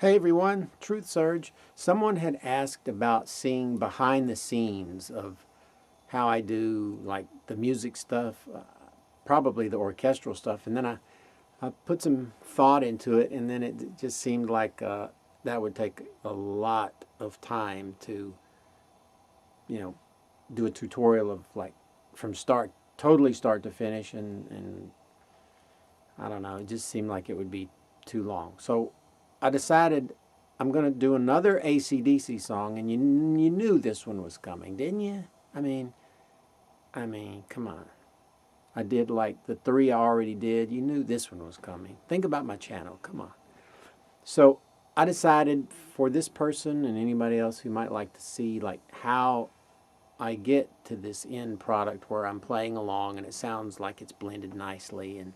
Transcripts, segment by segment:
Hey everyone, TruthSurge. Someone had asked about seeing behind the scenes of how I do like the music stuff, probably the orchestral stuff, and then I put some thought into it, and then it just seemed like that would take a lot of time to, you know, do a tutorial of like from totally start to finish, and I don't know, it just seemed like it would be too long. So I decided I'm going to do another AC/DC song, and you knew this one was coming, didn't you? I mean, come on. I did like the three I already did. You knew this one was coming. Think about my channel. Come on. So I decided for this person and anybody else who might like to see like how I get to this end product where I'm playing along and it sounds like it's blended nicely and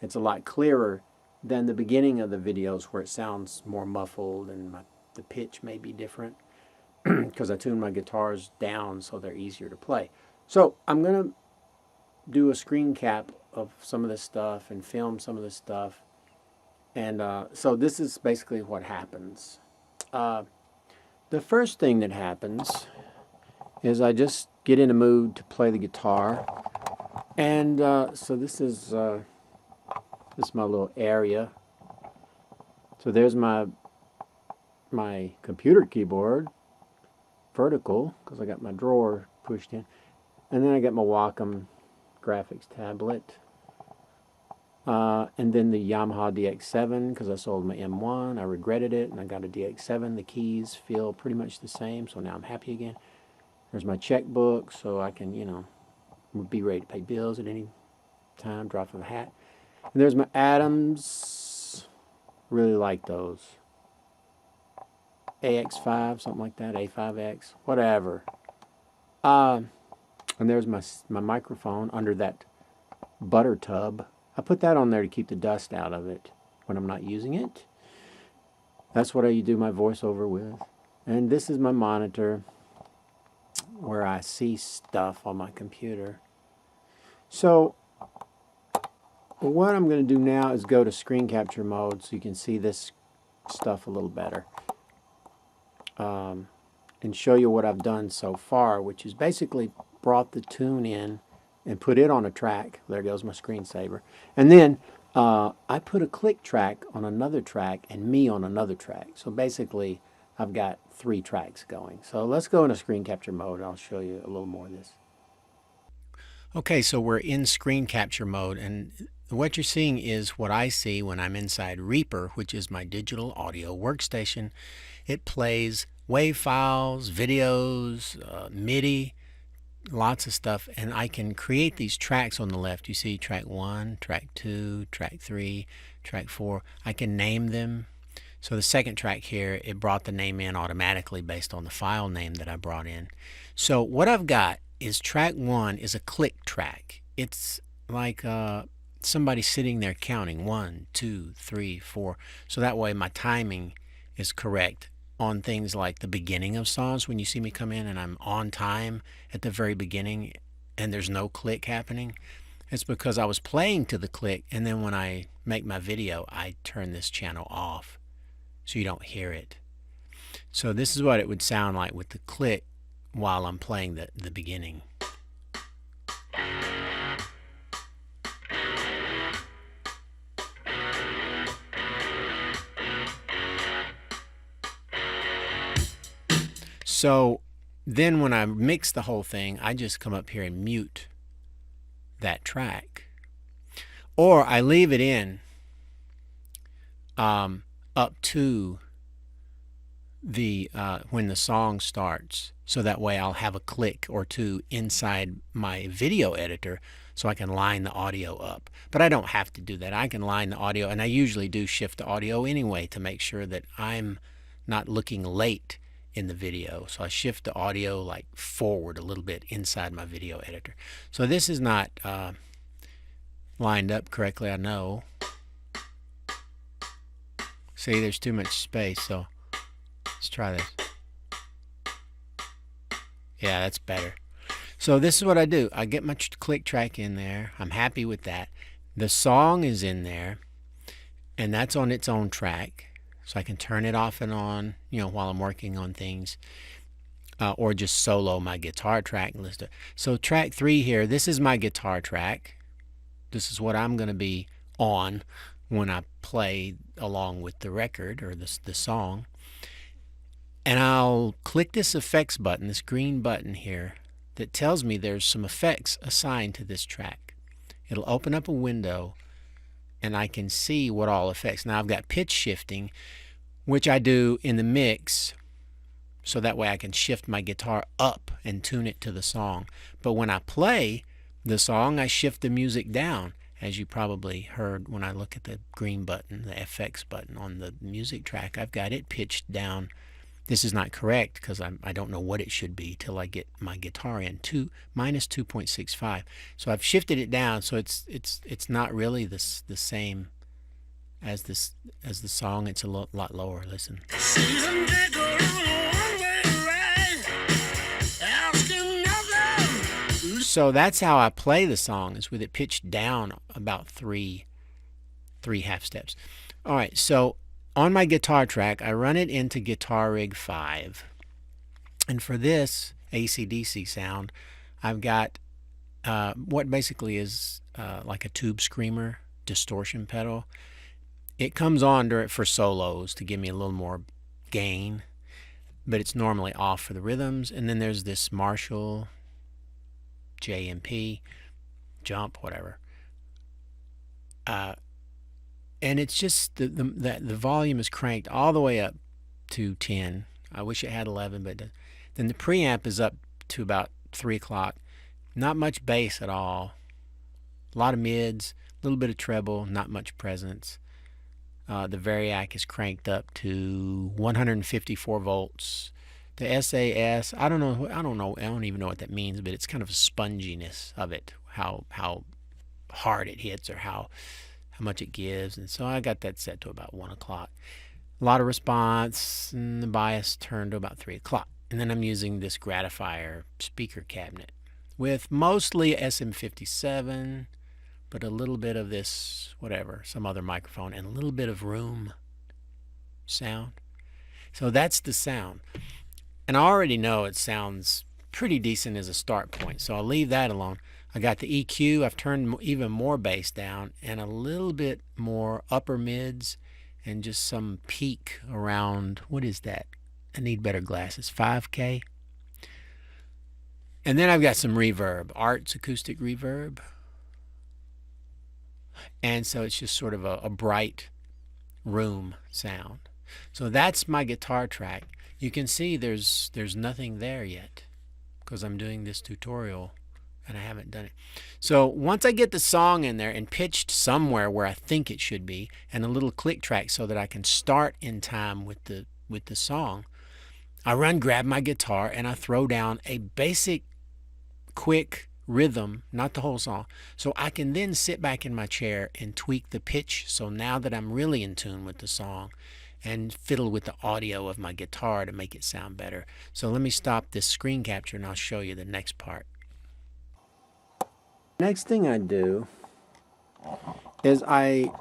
it's a lot clearer than the beginning of the videos where it sounds more muffled and the pitch may be different because I tune my guitars down so they're easier to play. So I'm going to do a screen cap of some of this stuff and film some of this stuff. And so this is basically what happens. The first thing that happens is I just get in a mood to play the guitar. And so this is my little area. So there's my computer keyboard, vertical, because I got my drawer pushed in. And then I got my Wacom graphics tablet. And then the Yamaha DX7, because I sold my M1. I regretted it, and I got a DX7. The keys feel pretty much the same, so now I'm happy again. There's my checkbook, so I can, be ready to pay bills at any time, drop of a hat. And there's my Adams. Really like those. AX5, something like that, A5X, whatever. And there's my microphone under that butter tub. I put that on there to keep the dust out of it when I'm not using it. That's what I do my voiceover with. And this is my monitor where I see stuff on my computer. So what I'm going to do now is go to screen capture mode so you can see this stuff a little better. And show you what I've done so far, which is basically brought the tune in and put it on a track. There goes my screensaver. And then I put a click track on another track and me on another track. So basically I've got 3 tracks going. So let's go into screen capture mode and I'll show you a little more of this. Okay, so we're in screen capture mode, and what you're seeing is what I see when I'm inside Reaper, which is my digital audio workstation. It plays WAV files, videos, MIDI, lots of stuff, and I can create these tracks on the left. You see track 1, track 2, track 3, track 4. I can name them. So the second track here, it brought the name in automatically based on the file name that I brought in. So what I've got is track 1 is a click track. It's like somebody sitting there counting 1, 2, 3, 4. So that way my timing is correct on things like the beginning of songs. When you see me come in and I'm on time at the very beginning and there's no click happening, it's because I was playing to the click, and then when I make my video I turn this channel off so you don't hear it. So this is what it would sound like with the click while I'm playing the beginning. So then when I mix the whole thing, I just come up here and mute that track. Or I leave it in up to the when the song starts, so that way I'll have a click or two inside my video editor so I can line the audio up. But I don't have to do that. I can line the audio, and I usually do shift the audio anyway to make sure that I'm not looking late in the video. So I shift the audio like forward a little bit inside my video editor. So this is not lined up correctly, I know. See, there's too much space, so let's try this. Yeah, that's better. So this is what I do. I get my click track in there. I'm happy with that. The song is in there, and that's on its own track. so I can turn it off and on, while I'm working on things, or just solo my guitar track and listen to it. So track 3 here, this is my guitar track. This is what I'm going to be on when I play along with the record or the song. And I'll click this effects button, this green button here, that tells me there's some effects assigned to this track. It'll open up a window and I can see what all effects. Now I've got pitch shifting, which I do in the mix, so that way I can shift my guitar up and tune it to the song. But when I play the song, I shift the music down, as you probably heard when I look at the green button, the FX button on the music track. I've got it pitched down. This is not correct because I don't know what it should be till I get my guitar in, minus 2.65. So I've shifted it down, so it's not really the same as the song. It's a lot lower. Listen. So that's how I play the song, is with it pitched down about three half steps. All right, so on my guitar track, I run it into Guitar Rig 5. And for this AC/DC sound, I've got what basically is like a tube screamer distortion pedal. It comes on for solos to give me a little more gain, but it's normally off for the rhythms. And then there's this Marshall JMP, jump, whatever. And it's just the volume is cranked all the way up to 10. I wish it had 11, but then the preamp is up to about 3 o'clock. Not much bass at all. A lot of mids, a little bit of treble, not much presence. The Variac is cranked up to 154 volts. The SAS, I don't even know what that means, but it's kind of a sponginess of it, how hard it hits or how much it gives. And so I got that set to about 1 o'clock. A lot of response, and the bias turned to about 3 o'clock. And then I'm using this Gratifier speaker cabinet with mostly SM57, but a little bit of this, whatever, some other microphone, and a little bit of room sound. So that's the sound. And I already know it sounds pretty decent as a start point, so I'll leave that alone. I got the EQ. I've turned even more bass down and a little bit more upper mids and just some peak around, what is that? I need better glasses, 5K. And then I've got some reverb, Arts acoustic reverb. And so it's just sort of a bright room sound. So that's my guitar track. You can see there's nothing there yet because I'm doing this tutorial and I haven't done it. So once I get the song in there and pitched somewhere where I think it should be, and a little click track so that I can start in time with the song, I grab my guitar and I throw down a basic quick rhythm, not the whole song, so I can then sit back in my chair and tweak the pitch. So now that I'm really in tune with the song, and fiddle with the audio of my guitar to make it sound better. So let me stop this screen capture and I'll show you the next part. Next thing I do is I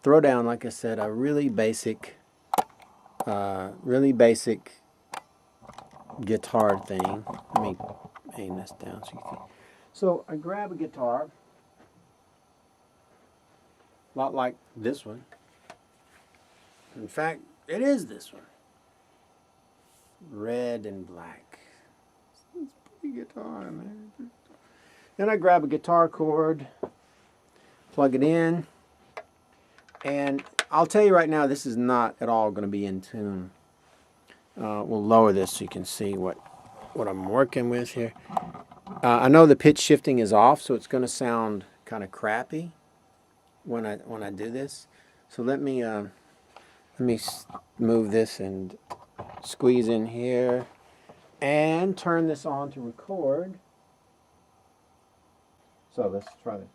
throw down, like I said, a really basic guitar thing. Let me aim this down so you can. So I grab a guitar, a lot like this one. In fact, it is this one. Red and black. It's a pretty guitar, man. Then I grab a guitar cord, plug it in, and I'll tell you right now, this is not at all going to be in tune. We'll lower this so you can see what I'm working with here. I know the pitch shifting is off, so it's going to sound kind of crappy when I do this. So let me move this and squeeze in here and turn this on to record. So let's try this.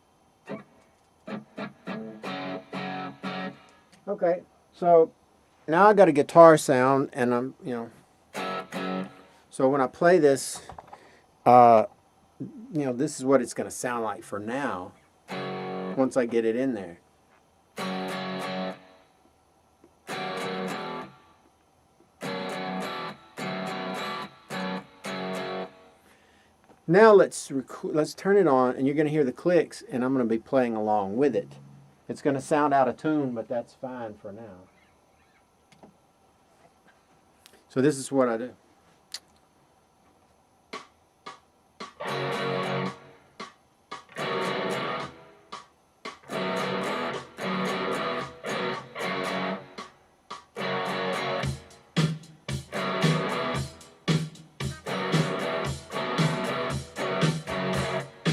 Okay, so now I got a guitar sound, and I'm, so when I play this, this is what it's going to sound like for now once I get it in there. Now let's turn it on, and you're going to hear the clicks, and I'm going to be playing along with it. It's going to sound out of tune, but that's fine for now. So this is what I do.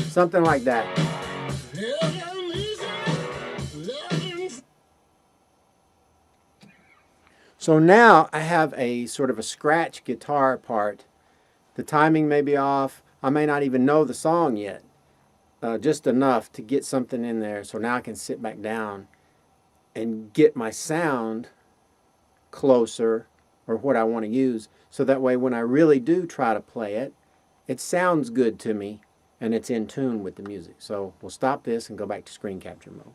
Something like that. So now I have a sort of a scratch guitar part. The timing may be off. I may not even know the song yet. Just enough to get something in there. So now I can sit back down and get my sound closer, or what I want to use. So that way when I really do try to play it, it sounds good to me and it's in tune with the music. So we'll stop this and go back to screen capture mode.